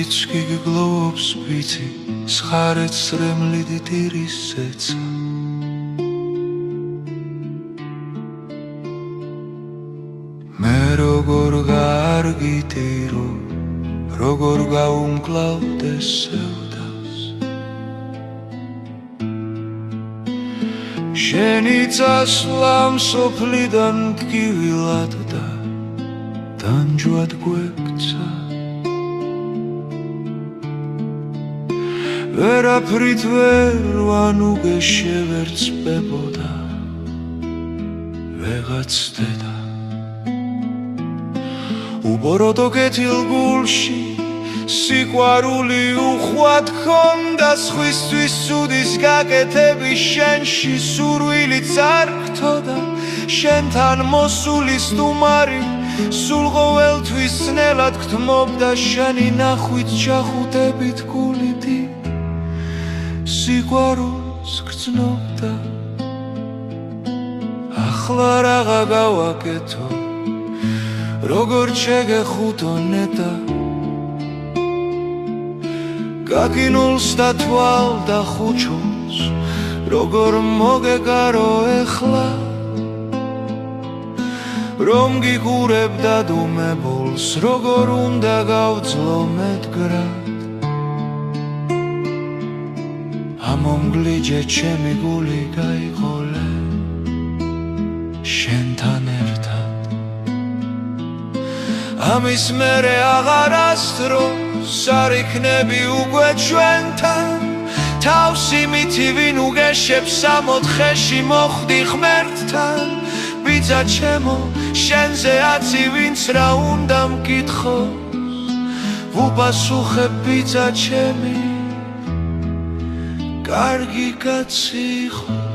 ვინც გიგლობს ვიცი სხარეთ სრემლი დიდირის ზეცა მე როგორ გარგიტირო როგორ გაუმკლავდე სევდას შენი წასვლა მსოფლიდან ტკივილად და დამჯვად გვექცა ვერაფრით ვერ ვანუგეშე ვერ წბებოდა ვეღაც დედა უბოროტო კეთილ გულში სიყვარული უხვად ქონდა სხვისთვის ცუდის გაკეთების შენში სურვილიც არ გთოდა შენთან მოსული სტუმარი სულ ყოველთვის ძნელად გთმობდა შენი ნახვით ჩახუტებით გულიდი სიყვარულს გრძნობდა ახლა რაღა გავაკეთო როგორ შეგეხუტო ნეტა გაგინულს და თვალ და ხუჩულს როგორ მოგეკარო ეხლა რომ გიგურებ და დუმებულს როგორ უნდა გავძლო მედგრად ამომგლიჯე ჩემი გული გაიყოლე შენთან ერთად ამის მერე აღარასდროს არ იქნები უკვე ჩვენთან თავსი მითი ვინ უგეშებს სამოთხეში მოხვდი ღმერთთან ბიძა ჩემო შენზე აცი ვინც რა უნდა მკითხოს ვუპასუხებ ბიძა ჩემი კარგი კაცი ხო